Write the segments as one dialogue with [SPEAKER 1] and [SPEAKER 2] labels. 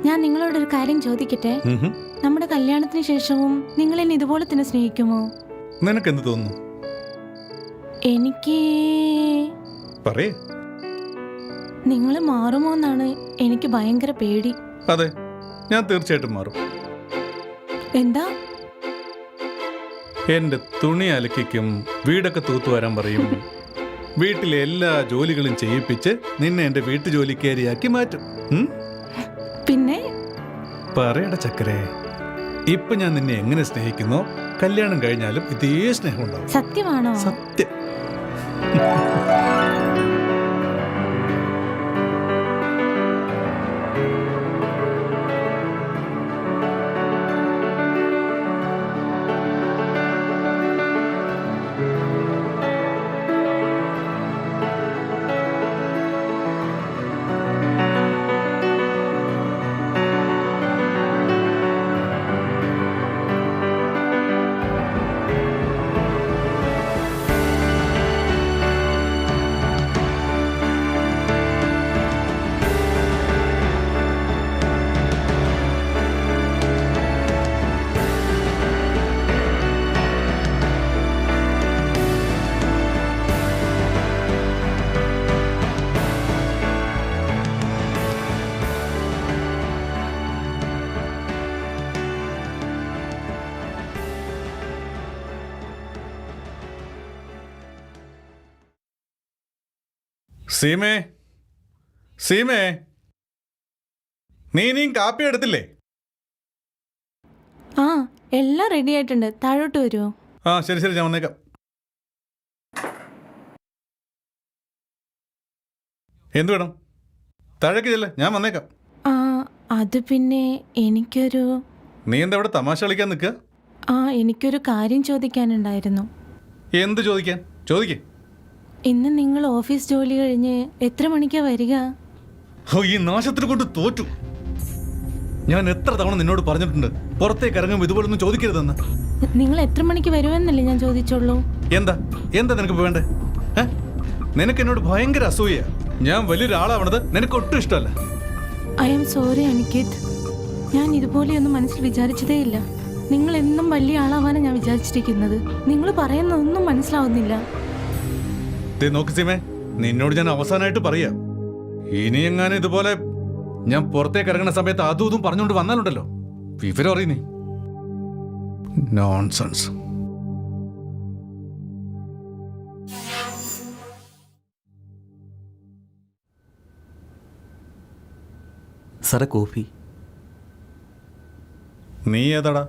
[SPEAKER 1] ഞാൻ നിങ്ങളോടൊരു കാര്യം ചോദിക്കട്ടെ? നമ്മുടെ കല്യാണത്തിന് ശേഷവും നിങ്ങൾ എന്നെ ഇതുപോലെ തന്നെ സ്നേഹിക്കുമോ?
[SPEAKER 2] നിനക്കെന്ത് തോന്നുന്നു?
[SPEAKER 1] എനിക്ക്
[SPEAKER 2] പറയേ.
[SPEAKER 1] നിങ്ങൾ മാറുമോ എന്നാണ് എനിക്ക് ഭയങ്കര പേടി.
[SPEAKER 2] അതെ, ഞാൻ തീർച്ചയായിട്ടും മാറും.
[SPEAKER 1] എന്താ?
[SPEAKER 2] എന്റെ തുണി അലക്കിക്കും, വീടൊക്കെ തൂത്തുവരാൻ പറയും, വീട്ടിലെ എല്ലാ ജോലികളും ചെയ്യിപ്പിച്ച് നിന്നെ എന്റെ വീട്ടു ജോലിക്കാരിയാക്കി മാറ്റും.
[SPEAKER 1] പിന്നെ
[SPEAKER 2] പറയട ചക്കരെ, ഇപ്പൊ ഞാൻ നിന്നെ എങ്ങനെ സ്നേഹിക്കുന്നോ കല്യാണം കഴിഞ്ഞാലും ഇതേ സ്നേഹം ഉണ്ടാവും.
[SPEAKER 1] സത്യമാണോ?
[SPEAKER 2] സത്യം. സീമേ, സീമേ, നീ ഇനിയും കാപ്പി എടുത്തില്ലേ?
[SPEAKER 1] ആ, എല്ലാം റെഡി ആയിട്ടുണ്ട്. താഴോട്ട് വരുമോ?
[SPEAKER 2] ആ ശരി ശരി, ഞാൻ വന്നേക്കാം. എന്ത് വേണം? താഴേക്ക് ചെല്ലേ, ഞാൻ വന്നേക്കാം.
[SPEAKER 1] ആ, അത് പിന്നെ എനിക്കൊരു...
[SPEAKER 2] നീ എന്താ ഇവിടെ തമാശ കളിക്കാൻ നിൽക്കുക?
[SPEAKER 1] എനിക്കൊരു കാര്യം ചോദിക്കാനുണ്ടായിരുന്നു.
[SPEAKER 2] എന്ത് ചോദിക്കാൻ? ചോദിക്കേ.
[SPEAKER 1] ഇന്ന് നിങ്ങൾ ഓഫീസ് ജോലി കഴിഞ്ഞ് എത്ര മണിക്കാ വരിക?
[SPEAKER 2] ഈ നാശത്തിന് കൊണ്ട് തോറ്റു. ഞാൻ എത്ര തവണ നിന്നോട് പറഞ്ഞിട്ടുണ്ട് പുറത്തേക്ക് ഇറങ്ങുമ്പോൾ ഇതുപോലൊന്നും ചോദിക്കരുതെന്ന്.
[SPEAKER 1] നിങ്ങൾ എത്ര മണിക്ക് വരുമെന്നല്ലേ ഞാൻ ചോദിച്ചോളൂ.
[SPEAKER 2] എന്താ എന്താ നിനക്ക് വേണ്ടേ? നിനക്ക് എന്നോട് ഭയങ്കര അസൂയ. ഞാൻ വലിയൊരാളാവണത് നിനക്ക് ഒട്ടും ഇഷ്ടമല്ല.
[SPEAKER 1] I am sorry Aniket. ഞാൻ ഇതുപോലെയൊന്നും മനസ്സിൽ വിചാരിച്ചതേ ഇല്ല. നിങ്ങൾ എന്നും വലിയ ആളാവാനാണ് ഞാൻ വിചാരിച്ചിരിക്കുന്നത്. നിങ്ങൾ പറയുന്നതൊന്നും മനസ്സിലാവുന്നില്ല.
[SPEAKER 2] നോക്ക് സീമേ, നിന്നോട് ഞാൻ അവസാനമായിട്ട് പറയാം, ഇനി എങ്ങാനും ഇതുപോലെ ഞാൻ പുറത്തേക്ക് ഇറങ്ങുന്ന സമയത്ത് അതും ഇതും പറഞ്ഞുകൊണ്ട് വന്നാലുണ്ടല്ലോ, വിവരം അറിയുന്നേ. നോൺസെൻസ്.
[SPEAKER 3] സാറേ, കോഫി.
[SPEAKER 2] നീ ഏതാടാ?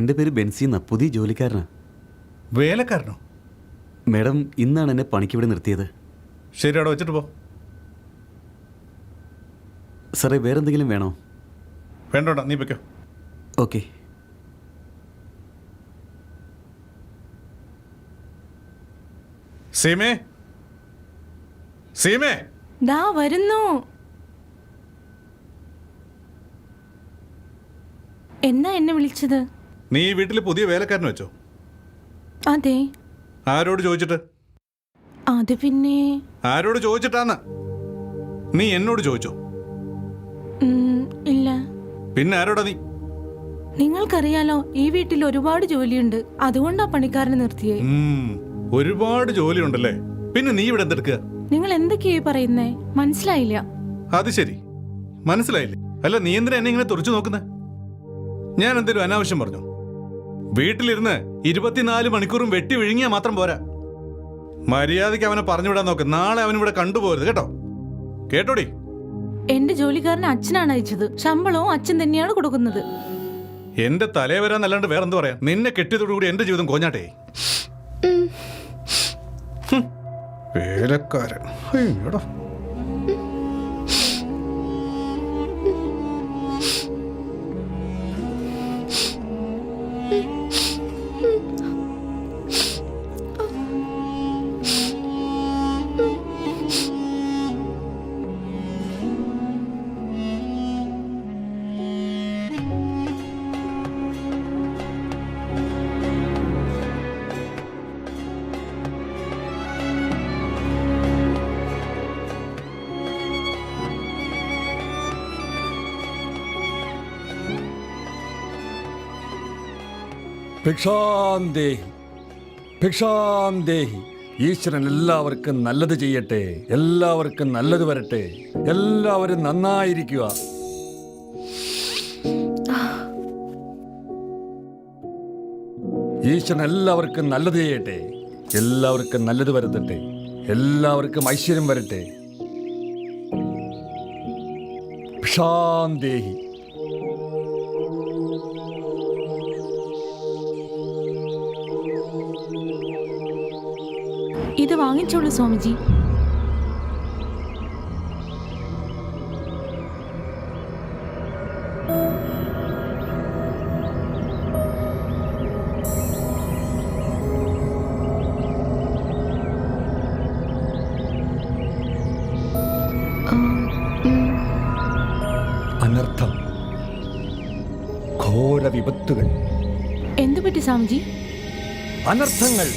[SPEAKER 3] എൻ്റെ പേര് ബെൻസിന്ന, പുതിയ ജോലിക്കാരനാ.
[SPEAKER 2] വേലക്കാരനോ?
[SPEAKER 3] മാഡം ഇന്നാണ് എന്നെ പണിക്കിവിടെ നിർത്തിയത്.
[SPEAKER 2] ശരി, അവിടെ വെച്ചിട്ട് പോ.
[SPEAKER 3] സാറേ, വേറെന്തെങ്കിലും വേണോ?
[SPEAKER 2] വേണ്ടോടാ, നീ വെക്കോ.
[SPEAKER 3] ഓക്കെ.
[SPEAKER 2] സീമേ, സീമേ,
[SPEAKER 1] ദാ വരുന്നു. എന്നാ എന്നെ വിളിച്ചത്?
[SPEAKER 2] നീ ഈ വീട്ടിൽ പുതിയ വേലക്കാരനെ വെച്ചോ?
[SPEAKER 1] അതെ.
[SPEAKER 2] ആരോട് ചോദിച്ചിട്ട്?
[SPEAKER 1] അത് പിന്നെ...
[SPEAKER 2] ആരോട് ചോദിച്ചിട്ടാന്ന്? നീ എന്നോട് ചോദിച്ചോ?
[SPEAKER 1] ഇല്ല.
[SPEAKER 2] പിന്നെ ആരോടാ നീ?
[SPEAKER 1] നിങ്ങൾക്കറിയാലോ, ഈ വീട്ടിൽ ഒരുപാട് ജോലിയുണ്ട്. അതുകൊണ്ടാ പണിക്കാരനെ നിർത്തിയേ.
[SPEAKER 2] ഒരുപാട് ജോലിയുണ്ടല്ലേ? പിന്നെ നീ ഇവിടെ എന്തെടുക്കുക?
[SPEAKER 1] നിങ്ങൾ എന്തൊക്കെയായി പറയുന്നേ? മനസ്സിലായില്ല.
[SPEAKER 2] അത് ശരി, മനസ്സിലായില്ലേ? അല്ല, നീ എന്തിനാ എന്നെ ഇങ്ങനെ തുറച്ചു നോക്കുന്നേ? ഞാൻ എന്തെങ്കിലും അനാവശ്യം പറഞ്ഞു? വീട്ടിലിരുന്ന് 24 മണിക്കൂറും വെട്ടി വിഴുങ്ങിയാൽ മാത്രം പോരാ. മര്യാദയ്ക്ക് അവനെ പറഞ്ഞുവിടാൻ നോക്ക്. നാളെ അവനിവിടെ കണ്ടുപോകരുത്, കേട്ടോ? കേട്ടോടി?
[SPEAKER 1] എന്റെ ജോലിക്കാരനെ അച്ഛനാണ് അയച്ചത്. ശമ്പളവും അച്ഛൻ തന്നെയാണ് കൊടുക്കുന്നത്.
[SPEAKER 2] എന്റെ തലേ വരാന്നല്ലാണ്ട് വേറെന്ത് പറയാം? നിന്നെ കെട്ടിയതോടുകൂടി എന്റെ ജീവിതം കോഞ്ഞാട്ടേ. വേലക്കാരൻ. അയ്യോടാ.
[SPEAKER 4] ഭിക്ഷാം ദേഹി, ഭിക്ഷാം ദേഹി. ഈശ്വരൻ എല്ലാവർക്കും നല്ലത് ചെയ്യട്ടെ, എല്ലാവർക്കും നല്ലത് വരട്ടെ, എല്ലാവരും നന്നായിരിക്കുക. ഈശ്വരൻ എല്ലാവർക്കും നല്ലത് ചെയ്യട്ടെ, എല്ലാവർക്കും നല്ലത് വരുത്തട്ടെ, എല്ലാവർക്കും ഐശ്വര്യം വരട്ടെ. ഭിക്ഷാം ദേഹി.
[SPEAKER 1] ഇത് വാങ്ങിച്ചോളൂ സ്വാമിജി.
[SPEAKER 4] അനർത്ഥം, ഘോര വിപത്തുകൾ,
[SPEAKER 1] എന്തു പറ്റി സ്വാമിജി?
[SPEAKER 4] അനർത്ഥങ്ങൾ,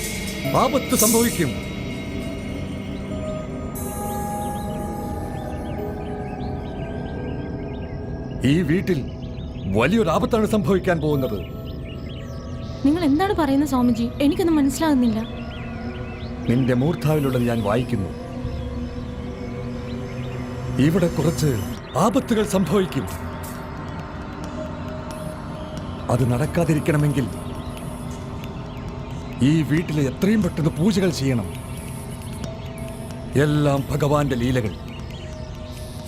[SPEAKER 4] ആപത്ത് സംഭവിക്കും. ഈ വീട്ടിൽ വലിയൊരു ആപത്താണ് സംഭവിക്കാൻ പോകുന്നത്.
[SPEAKER 1] നിങ്ങൾ എന്താണ് പറയുന്നത് സ്വാമിജി? എനിക്കൊന്നും മനസ്സിലാകുന്നില്ല.
[SPEAKER 4] നിന്റെ മൂർധാവിലുള്ളത് ഞാൻ വായിക്കുന്നു. ഇവിടെ കുറച്ച് ആപത്തുകൾ സംഭവിക്കും. അത് നടക്കാതിരിക്കണമെങ്കിൽ ഈ വീട്ടിലെ എത്രയും പെട്ടെന്ന് പൂജകൾ ചെയ്യണം. എല്ലാം ഭഗവാന്റെ ലീലകൾ.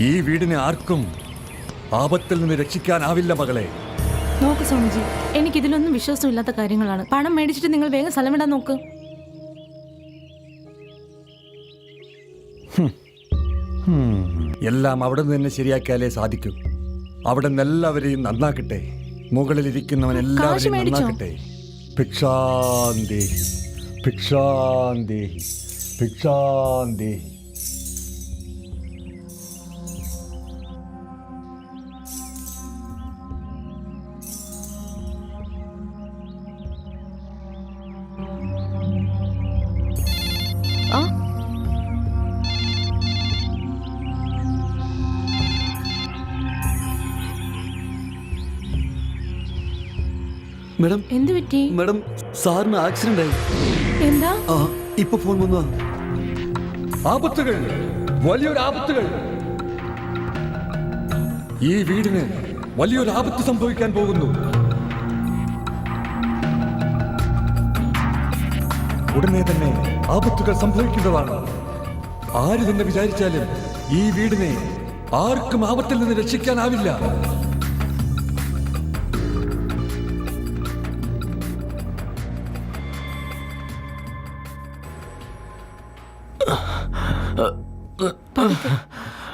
[SPEAKER 4] ഈ വീടിനെ ആർക്കും ആപത്തിൽ നിന്ന് രക്ഷിക്കാനാവില്ല മകളെ.
[SPEAKER 1] നോക്ക് സ്വാമിജി, എനിക്കിതിലൊന്നും വിശ്വാസമില്ലാത്ത കാര്യങ്ങളാണ്. പണം മേടിച്ചിട്ട് നിങ്ങൾ വേഗം സ്ഥലം വിടാൻ നോക്ക്.
[SPEAKER 4] എല്ലാം അവിടെ നിന്ന് തന്നെ ശരിയാക്കിയാലേ സാധിക്കൂ. അവിടെ നിന്ന് എല്ലാവരെയും നന്നാക്കട്ടെ, മുകളിലിരിക്കുന്നവൻ എല്ലാവരെയും
[SPEAKER 1] മേടിച്ചോ?
[SPEAKER 4] നന്നാക്കട്ടെ. ഭിക്ഷാന്തേഹി, ഭിക്ഷാന്തേഹി, ഭിക്ഷാന്തേഹി.
[SPEAKER 1] ആ
[SPEAKER 3] മാഡം,
[SPEAKER 1] എന്ത് പറ്റി?
[SPEAKER 3] മാഡം, സാറിന് ആക്സിഡന്റ് ആയി.
[SPEAKER 1] എന്താ?
[SPEAKER 3] ആ, ഇപ്പൊ ഫോൺ വന്നതാ.
[SPEAKER 4] ആപത്തുകൾ, വലിയൊരു ആപത്തുകൾ. ഈ വീടിന് വലിയൊരു ആപത്ത് സംഭവിക്കാൻ പോകുന്നു. ഉടനെ തന്നെ ആപത്തുകൾ സംഭവിക്കുന്നതാണ്. ആര് തന്നെ വിചാരിച്ചാലും ഈ വീടിനെ ആർക്കും ആപത്തിൽ നിന്ന് രക്ഷിക്കാനാവില്ല.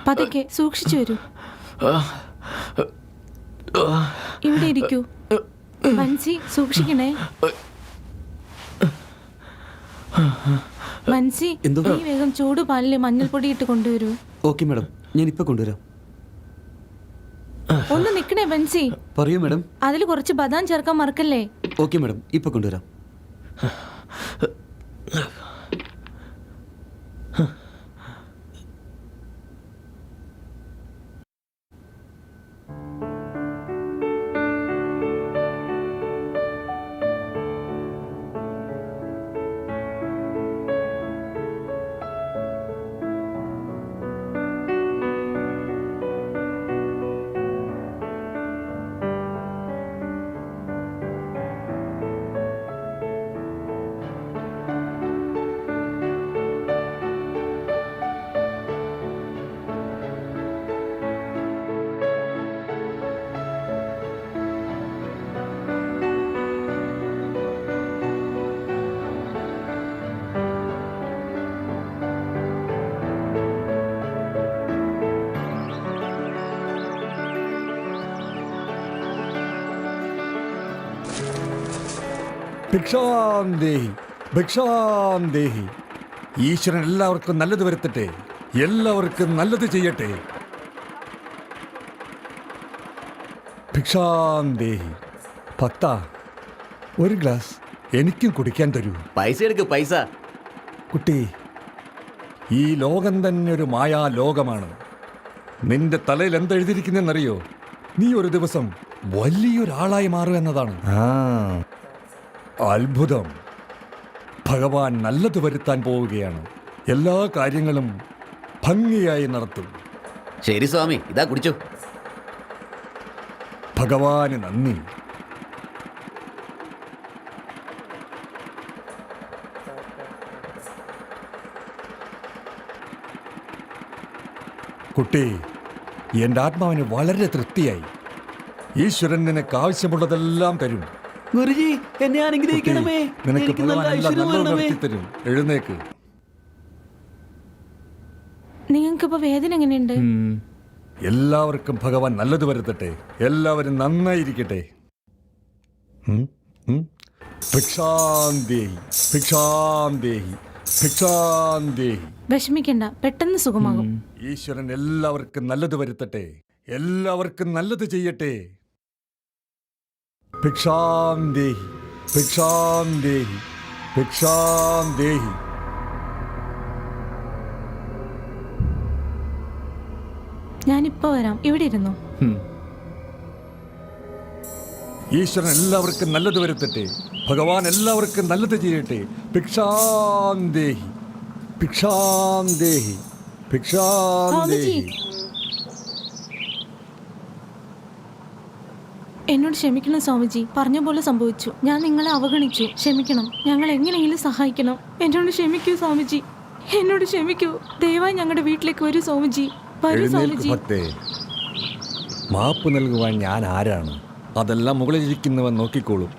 [SPEAKER 1] പതുക്കെ സൂക്ഷിച്ചു വരൂ. ഇവിടെ ഇരിക്കൂ. മൻസി, സൂക്ഷിക്കണേ. മൻസി,
[SPEAKER 3] എന്തോ?
[SPEAKER 1] നീ വേഗം ചൂട് പാലില് മഞ്ഞൾപ്പൊടി ഇട്ട് കൊണ്ടുവരൂ.
[SPEAKER 3] ഓക്കെ മാഡം, ഞാൻ ഇപ്പൊ കൊണ്ടുവരാം.
[SPEAKER 1] ഒന്ന് നിക്കണേ ബൻസി.
[SPEAKER 3] പറയൂ മാഡം.
[SPEAKER 1] അതിൽ കുറച്ച് ബദാം ചേർക്കാൻ മറക്കല്ലേ.
[SPEAKER 3] ഓക്കെ മാഡം, ഇപ്പൊ കൊണ്ടുവരാം.
[SPEAKER 4] ഭിക്ഷാം ദേഹി, ഭിക്ഷാം ദേഹി. ഈശ്വരൻ എല്ലാവർക്കും നല്ലത് വരുത്തട്ടെ, എല്ലാവർക്കും നല്ലത് ചെയ്യട്ടെ. ഭിക്ഷാം ദേഹി. ഭക്ത, ഒരു ഗ്ലാസ് എനിക്കും കുടിക്കാൻ തരൂ.
[SPEAKER 3] പൈസ എടുക്ക്, പൈസ.
[SPEAKER 4] കുട്ടി, ഈ ലോകം തന്നെ ഒരു മായാ ലോകമാണ്. നിന്റെ തലയിൽ എന്തെഴുതിയിരിക്കുന്നെന്നറിയോ? നീ ഒരു ദിവസം വലിയൊരാളായി മാറുക എന്നതാണ്. അത്ഭുതം. ഭഗവാൻ നല്ലത് വരുത്താൻ പോവുകയാണ്. എല്ലാ കാര്യങ്ങളും ഭംഗിയായി നടത്തും.
[SPEAKER 3] ശരി സ്വാമി, ഇതാ കുടിച്ചോ.
[SPEAKER 4] ഭഗവാന് നന്ദി. കുട്ടി, എൻ്റെ ആത്മാവിന് വളരെ തൃപ്തിയായി. ഈശ്വരൻ നിനക്ക് ആവശ്യമുള്ളതെല്ലാം തരും.
[SPEAKER 3] ഗുരുജി, എന്നെ
[SPEAKER 4] കുട്ടി,
[SPEAKER 3] അനുഗ്രഹിക്കണമേ.
[SPEAKER 4] നിനക്ക്
[SPEAKER 3] എനിക്ക്
[SPEAKER 4] ഭഗവാൻ
[SPEAKER 3] നല്ല
[SPEAKER 4] എല്ലാം
[SPEAKER 3] ഐശ്വര്യം
[SPEAKER 4] നല്ലത്
[SPEAKER 3] വേണമേ.
[SPEAKER 4] നടത്തി തരും. എഴുന്നേക്ക്.
[SPEAKER 1] നിങ്ങൾക്കിപ്പോ വേദന എങ്ങനെയുണ്ട്?
[SPEAKER 4] എല്ലാവർക്കും ഭഗവാൻ നല്ലത് വരുത്തട്ടെ. എല്ലാവരും നന്നായിരിക്കട്ടെ. ഭിക്ഷാന്തേഹി, ഭിക്ഷാന്തേഹി, ഭിക്ഷാന്തേഹി.
[SPEAKER 1] വിഷമിക്കണ്ട, പെട്ടെന്ന് സുഖമാകും.
[SPEAKER 4] ഈശ്വരൻ എല്ലാവർക്കും നല്ലത് വരുത്തട്ടെ. എല്ലാവർക്കും നല്ലത് ചെയ്യട്ടെ. ഭിക്ഷാന്തേഹി, ഭിക്ഷാന്തേഹി, ഭിക്ഷാന്തേഹി.
[SPEAKER 1] ഞാനിപ്പോ വരാം, ഇവിടെ ഇരുന്നു.
[SPEAKER 4] ഈശ്വരൻ എല്ലാവർക്കും നല്ലത് വരുത്തട്ടെ. ഭഗവാൻ എല്ലാവർക്കും നല്ലത് ചെയ്യട്ടെ. ഭിക്ഷാന്തേഹി, ഭിക്ഷാന്തേഹി, ഭിക്ഷാന്തേഹി.
[SPEAKER 1] എന്നോട് ക്ഷമിക്കണം സ്വാമിജി, പറഞ്ഞ പോലെ സംഭവിച്ചു. ഞാൻ നിങ്ങളെ അവഗണിച്ചു. ക്ഷമിക്കണം, ഞങ്ങൾ എങ്ങനെയെങ്കിലും സഹായിക്കണം. എന്നോട് ക്ഷമിക്കൂ സ്വാമിജി, എന്നോട് ക്ഷമിക്കൂ. ദയവായി ഞങ്ങളുടെ വീട്ടിലേക്ക് വരൂ സ്വാമിജി. വരൂ
[SPEAKER 4] എഴുന്നേൽക്ക്
[SPEAKER 1] സ്വാമിജി.
[SPEAKER 4] ഭക്തേ. മാപ്പ് നൽകുവാൻ ഞാൻ ആരാണ്? അതെല്ലാം മുകളിലിരിക്കുന്നവൻ നോക്കിക്കോളും.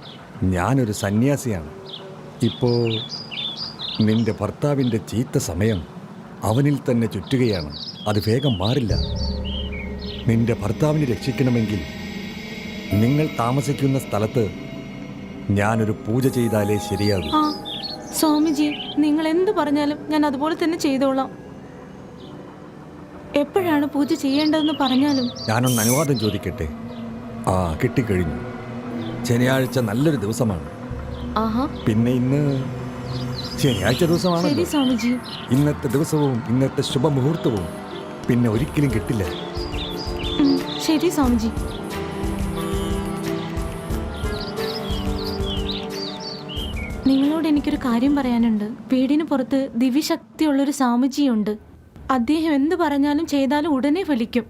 [SPEAKER 4] ഞാനൊരു സന്യാസിയാണ്. ഇപ്പോ നിന്റെ ഭർത്താവിൻ്റെ ചീത്ത സമയം അവനിൽ തന്നെ ചുറ്റുകയാണ്. അത് വേഗം മാറില്ല. നിന്റെ ഭർത്താവിനെ രക്ഷിക്കണമെങ്കിൽ നിങ്ങൾ താമസിക്കുന്ന സ്ഥലത്ത് ഞാനൊരു പൂജ ചെയ്താലേ ശരിയാകൂ.
[SPEAKER 1] ആ സ്വാമിജി, നിങ്ങൾ എന്ത് പറഞ്ഞാലും ഞാൻ അതുപോലെ തന്നെ ചെയ്തോളാം. എപ്പോഴാണ് പൂജ ചെയ്യേണ്ടതെന്ന് പറഞ്ഞാലും.
[SPEAKER 4] ഞാനൊന്ന് അനുവാദം ചോദിക്കട്ടെ? ആ, കിട്ടിക്കഴിഞ്ഞു. ശനിയാഴ്ച നല്ലൊരു ദിവസമാണ്.
[SPEAKER 1] ആഹാ,
[SPEAKER 4] പിന്നെ ഇന്ന് ശനിയാഴ്ച
[SPEAKER 1] ശരി
[SPEAKER 4] ദിവസമാണല്ലോ.
[SPEAKER 1] സ്വാമിജി.
[SPEAKER 4] ഇന്നത്തെ ദിവസവും ഇന്നത്തെ ശുഭമുഹൂർത്തവും പിന്നെ ഒരിക്കലും കിട്ടില്ല.
[SPEAKER 1] ശരി സ്വാമിജി. നിങ്ങളോട് എനിക്കൊരു കാര്യം പറയാനുണ്ട്. വീടിന് പുറത്ത് ദിവ്യശക്തിയുള്ളൊരു സ്വാമിജിയുണ്ട്. അദ്ദേഹം എന്ത് പറഞ്ഞാലും ചെയ്താലും ഉടനെ ഫലിക്കും.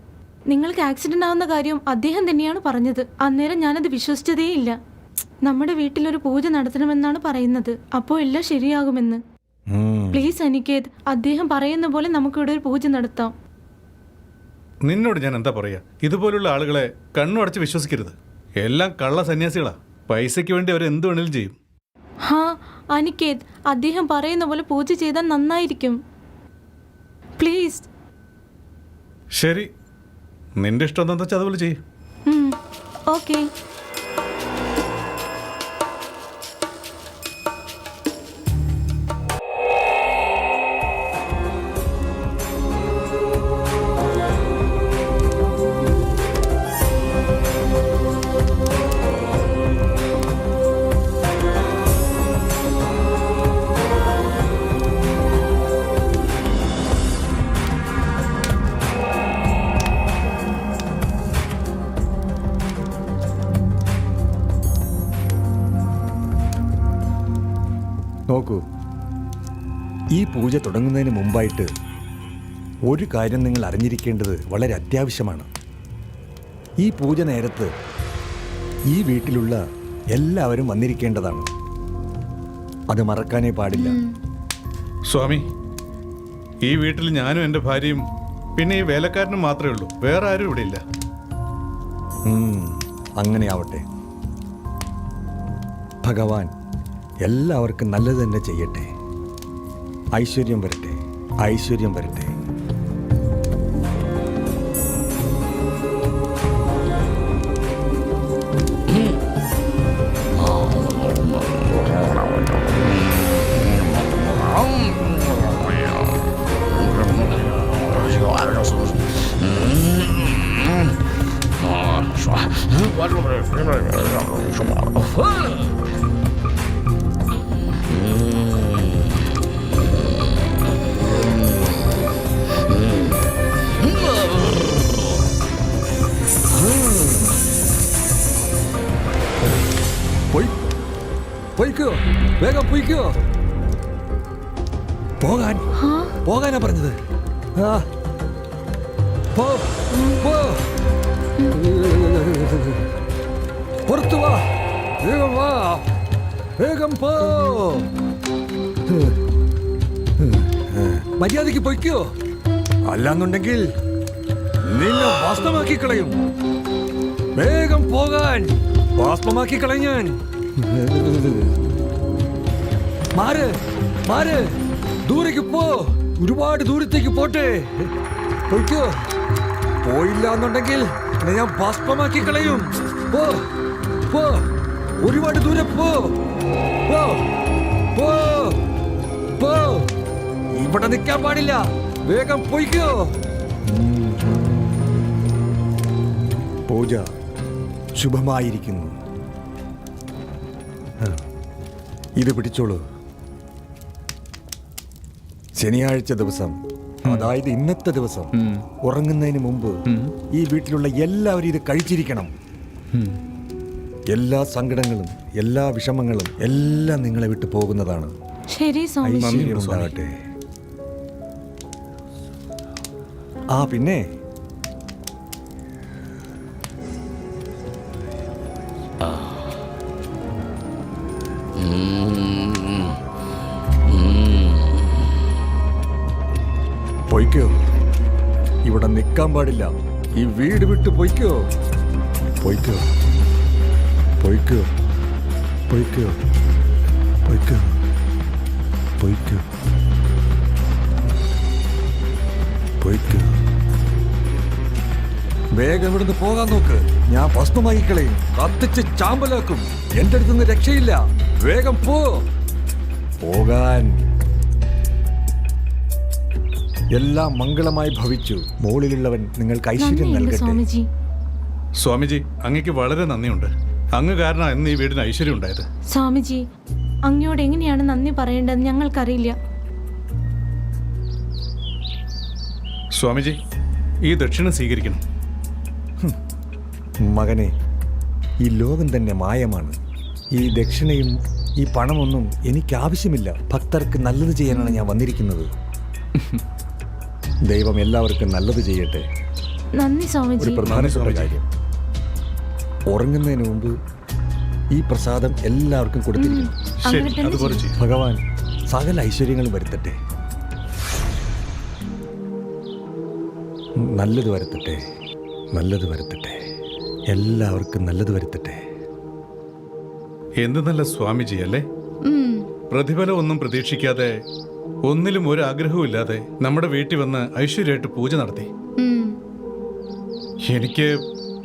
[SPEAKER 1] നിങ്ങൾക്ക് ആക്സിഡന്റ് ആവുന്ന കാര്യം അദ്ദേഹം തന്നെയാണ് പറഞ്ഞത്. അന്നേരം ഞാനത് വിശ്വസിച്ചതേയില്ല. നമ്മുടെ വീട്ടിലൊരു പൂജ നടത്തണമെന്നാണ് പറയുന്നത്. അപ്പോൾ എല്ലാം ശരിയാകുമെന്ന്. പ്ലീസ് അനികേത്, അദ്ദേഹം പറയുന്ന പോലെ നമുക്കിവിടെ ഒരു പൂജ നടത്താം.
[SPEAKER 2] നിന്നോട് ഞാൻ എന്താ പറയാ, ഇതുപോലുള്ള ആളുകളെ കണ്ണുടച്ച് വിശ്വസിക്കരുത്. എല്ലാം കള്ള സന്യാസികളാ. പൈസയ്ക്ക് വേണ്ടി അവർ എന്ത് വേണേലും ചെയ്യും.
[SPEAKER 1] ഹാ അനികേത്, അദ്ദേഹം പറയുന്ന പോലെ പൂജ ചെയ്താൽ നന്നായിരിക്കും. പ്ലീസ്.
[SPEAKER 2] ശരി, നിന്റെ ഇഷ്ടം എന്താ വെച്ചാൽ അതുപോലെ ചെയ്യും.
[SPEAKER 1] ഓക്കെ.
[SPEAKER 4] നോക്കൂ, ഈ പൂജ തുടങ്ങുന്നതിന് മുമ്പായിട്ട് ഒരു കാര്യം നിങ്ങൾ അറിഞ്ഞിരിക്കേണ്ടത് വളരെ അത്യാവശ്യമാണ്. ഈ പൂജ നേരത്ത് ഈ വീട്ടിലുള്ള എല്ലാവരും വന്നിരിക്കേണ്ടതാണ്. അത് മറക്കാനേ പാടില്ല.
[SPEAKER 2] സ്വാമി, ഈ വീട്ടിൽ ഞാനും എൻ്റെ ഭാര്യയും പിന്നെ ഈ വേലക്കാരനും മാത്രമേ ഉള്ളൂ. വേറെ ആരും ഇവിടെ ഇല്ല.
[SPEAKER 4] അങ്ങനെ ആവട്ടെ. ഭഗവാൻ എല്ലാവർക്കും നല്ലത് തന്നെ ചെയ്യട്ടെ. ഐശ്വര്യം വരട്ടെ, ഐശ്വര്യം വരട്ടെ. പോയി പൊയ്ക്കോ, വേഗം പൊയ്ക്കോ. പോകാൻ
[SPEAKER 1] ഹാ
[SPEAKER 4] പോകാനാ പറഞ്ഞത്. ആ, പോ, പോ. പുറത്തു വാ, വേഗം വാ, വേഗം പോ. മര്യാദയ്ക്ക് പൊയ്ക്കോ, അല്ലാന്നുണ്ടെങ്കിൽ നിന്നെ ഭസ്മമാക്കി കളയും. വേഗം പോകാൻ, ഭസ്മമാക്കി കളയാൻ. മാറ്, മാറ്, ദൂരേക്ക് പോ, ഒരുപാട് ദൂരത്തേക്ക് പോട്ടെ. പൊയ്ക്കോ, പോയില്ല എന്നുണ്ടെങ്കിൽ ഞാൻ ഭസ്മമാക്കി കളയും. പോ, പോ, ഒരുപാട് ദൂരെ പോ, പോ, പോ, പോ. ഇവിടെ നിൽക്കാൻ പാടില്ല, വേഗം പൊയ്ക്കോ.
[SPEAKER 5] പൂജ ശുഭമായിരിക്കുന്നു. ഇത് പിടിച്ചോളൂ. ശനിയാഴ്ച ദിവസം, അതായത് ഇന്നത്തെ ദിവസം ഉറങ്ങുന്നതിന് മുമ്പ് ഈ വീട്ടിലുള്ള എല്ലാവരും ഇത് കഴിച്ചിരിക്കണം. എല്ലാ സങ്കടങ്ങളും എല്ലാ വിഷമങ്ങളും എല്ലാം നിങ്ങളെ വിട്ടു പോകുന്നതാണ്.
[SPEAKER 1] ശരി സ്വാമിജി.
[SPEAKER 5] ഐശ്വര്യം ഉണ്ടാകട്ടെ. ആ പിന്നെ പൊയ്ക്കോ, ഇവിടെ നിൽക്കാൻ പാടില്ല. ഈ വീട് വിട്ട് പൊയ്ക്കോ, പൊയ്ക്കോ, പൊയ്ക്കോ, പൊയ്ക്കോ, പൊയ്ക്കോ, പൊയ്ക്കോ, പൊയ്ക്കോ. വേഗം ഇവിടുന്ന് പോകാൻ നോക്ക്. ഞാൻ ഭസ്മമായി കളയും, കത്തിച്ച് ചാമ്പലാക്കും. എന്റെ അടുത്തുനിന്ന് രക്ഷയില്ല. വേഗം പോ, പോകാൻ. എല്ലാം മംഗളമായി ഭവിച്ചു. മുകളിലുള്ളവൻ നിങ്ങൾക്ക് ഐശ്വര്യം
[SPEAKER 1] നന്ദിയുണ്ട്
[SPEAKER 5] നൽകട്ടെ.
[SPEAKER 1] സ്വാമിജി.
[SPEAKER 2] സ്വാമിജി, അങ്ങക്ക് വളരെ നന്ദിയുണ്ട്. അങ്ങ് കാരണം ഇന്ന് ഈ വീടിന് ഐശ്വര്യം ഉണ്ടായത്.
[SPEAKER 1] സ്വാമിജി, അങ്ങയോട് എങ്ങനെയാണ് നന്ദി പറയേണ്ടതെന്ന് ഞങ്ങൾക്കറിയില്ല.
[SPEAKER 2] സ്വാമിജി, ഈ ദക്ഷിണ സ്വീകരിക്കണം.
[SPEAKER 5] മകനെ, ഈ ലോകം തന്നെ മായമാണ്. ഈ ദക്ഷിണയും ഈ പണമൊന്നും എനിക്ക് ആവശ്യമില്ല. ഭക്തർക്ക് നല്ലത് ചെയ്യാനാണ് ഞാൻ വന്നിരിക്കുന്നത്. ദൈവം എല്ലാവർക്കും നല്ലത് ചെയ്യട്ടെ.
[SPEAKER 1] നന്ദി
[SPEAKER 5] ഒരു
[SPEAKER 1] സ്വാമിജി.
[SPEAKER 5] പ്രധാനപ്പെട്ട കാര്യം, ഉറങ്ങുന്നതിന് മുമ്പ് ഈ പ്രസാദം എല്ലാവർക്കും കൊടുത്തിരിക്കണം.
[SPEAKER 2] ശരി,
[SPEAKER 1] അങ്ങനെ തന്നെ
[SPEAKER 2] അതുപോലെ
[SPEAKER 1] ചെയ്യും.
[SPEAKER 2] ചെയ്യും.
[SPEAKER 5] ഭഗവാൻ സകല ഐശ്വര്യങ്ങളും വരുത്തട്ടെ, നല്ലത് വരുത്തട്ടെ, നല്ലത് വരുത്തട്ടെ, എല്ലാവർക്കും നല്ലത് വരുത്തട്ടെ.
[SPEAKER 2] എന്ത് നല്ല സ്വാമിജി അല്ലേ?
[SPEAKER 1] ഉം.
[SPEAKER 2] പ്രതിഫലം ഒന്നും പ്രതീക്ഷിക്കാതെ, ഒന്നിലും ഒരു ആഗ്രഹവും ഇല്ലാതെ നമ്മുടെ വീട്ടിൽ വന്ന് ഐശ്വര്യമായിട്ട് പൂജ നടത്തി.
[SPEAKER 1] ഉം.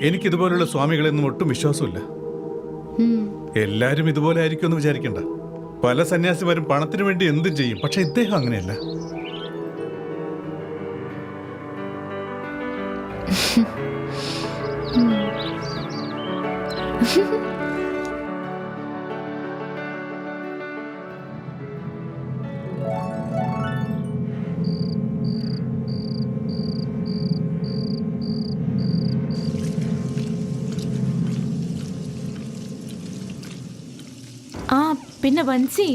[SPEAKER 2] എനിക്കിതുപോലുള്ള സ്വാമികളെയൊന്നും ഒട്ടും വിശ്വാസമില്ല.
[SPEAKER 1] ഉം.
[SPEAKER 2] എല്ലാരും ഇതുപോലെ ആയിരിക്കുമെന്ന് വിചാരിക്കണ്ട. പല സന്യാസിമാരും പണത്തിന് വേണ്ടി എന്തും ചെയ്യും. പക്ഷെ ഇദ്ദേഹം അങ്ങനെയല്ല.
[SPEAKER 1] ആ പിന്നെ ബൻസി,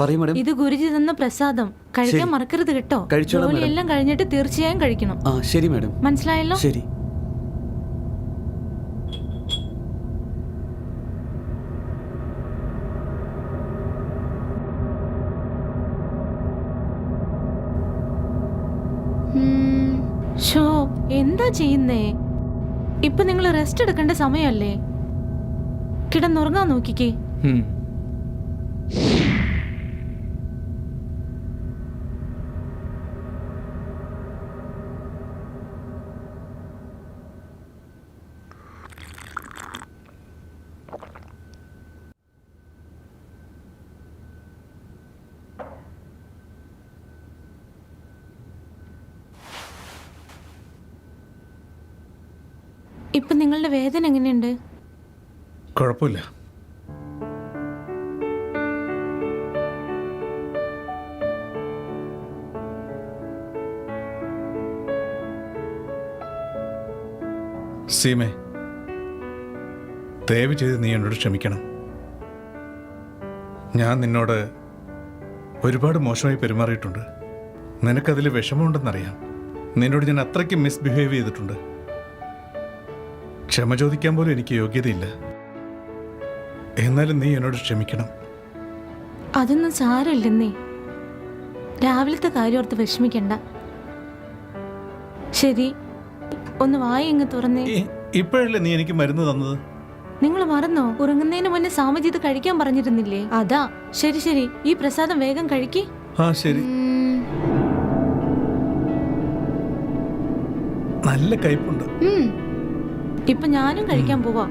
[SPEAKER 3] പറയും മാഡം.
[SPEAKER 1] ഇത് ഗുരുജി തന്ന പ്രസാദം കഴിക്കാൻ
[SPEAKER 3] ശരി.
[SPEAKER 1] മറക്കരുത് കേട്ടോ.
[SPEAKER 3] കഴിച്ചോളാം, madam.
[SPEAKER 1] ജോലിയെല്ലാം കഴിഞ്ഞിട്ട് തീർച്ചയായും കഴിക്കണം.
[SPEAKER 3] ആ ശരി മാഡം.
[SPEAKER 1] മനസ്സിലായല്ലോ?
[SPEAKER 3] ശരി.
[SPEAKER 1] ഷോ, എന്താ ചെയ്യുന്നേ? ഇപ്പൊ നിങ്ങൾ റെസ്റ്റ് എടുക്കേണ്ട സമയമല്ലേ? കിടന്നുറങ്ങാൻ നോക്കിക്കേ. ഇപ്പൊ നിങ്ങളുടെ വേദന എങ്ങനെയുണ്ട്?
[SPEAKER 2] കുഴപ്പമില്ല. സീമേ, ദയവ് ചെയ്ത് നീ എന്നോട് ക്ഷമിക്കണം. ഞാൻ നിന്നോട് ഒരുപാട് മോശമായി പെരുമാറിയിട്ടുണ്ട്. നിനക്കതിൽ വിഷമമുണ്ടെന്നറിയാം. നിന്നോട് ഞാൻ അത്രയ്ക്ക് മിസ്ബിഹേവ് ചെയ്തിട്ടുണ്ട്. ക്ഷമ ചോദിക്കാൻ പോലും എനിക്ക് യോഗ്യതയില്ല. എന്നാലും നീ എന്നോട് ക്ഷമിക്കണം.
[SPEAKER 1] അതൊന്നും സാരമില്ലെന്നേ. രാവിലത്തെ കാര്യം ഓർത്ത് വിഷമിക്കണ്ട. ശരി, ഒന്ന് വായങ്ങ് തുറന്നേ.
[SPEAKER 2] ഇപ്പോഴല്ലേ നീ എനിക്ക് മരുന്ന് തന്നത്?
[SPEAKER 1] നിങ്ങൾ മറന്നോ? ഉറങ്ങുന്നതിന് മുന്നേ സാമജിത് കഴിക്കാൻ പറഞ്ഞിരുന്നില്ലേ? അതാ. ശരി ശരി, ഈ പ്രസാദം വേഗം കഴിക്ക്.
[SPEAKER 2] ആ ശരി. നല്ല കയ്പുണ്ട്.
[SPEAKER 1] ഇപ്പൊ ഞാനും കഴിക്കാൻ പോവാ.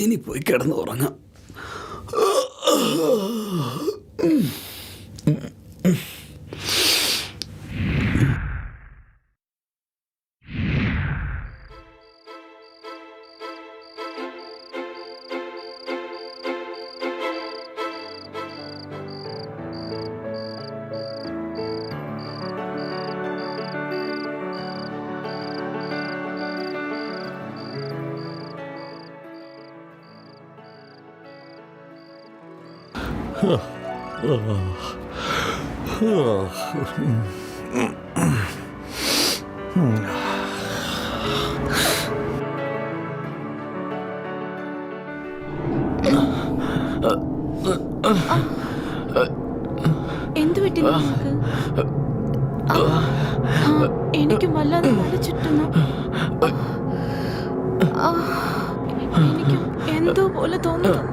[SPEAKER 3] ഇനി പോയി കിടന്ന് ഉറങ്ങാം.
[SPEAKER 1] എന്തു പറ്റി നിങ്ങൾക്ക്? എനിക്കും വല്ലാതെ തല ചുറ്റുന്നു. എനിക്കും എന്തോ പോലെ തോന്നുന്നു.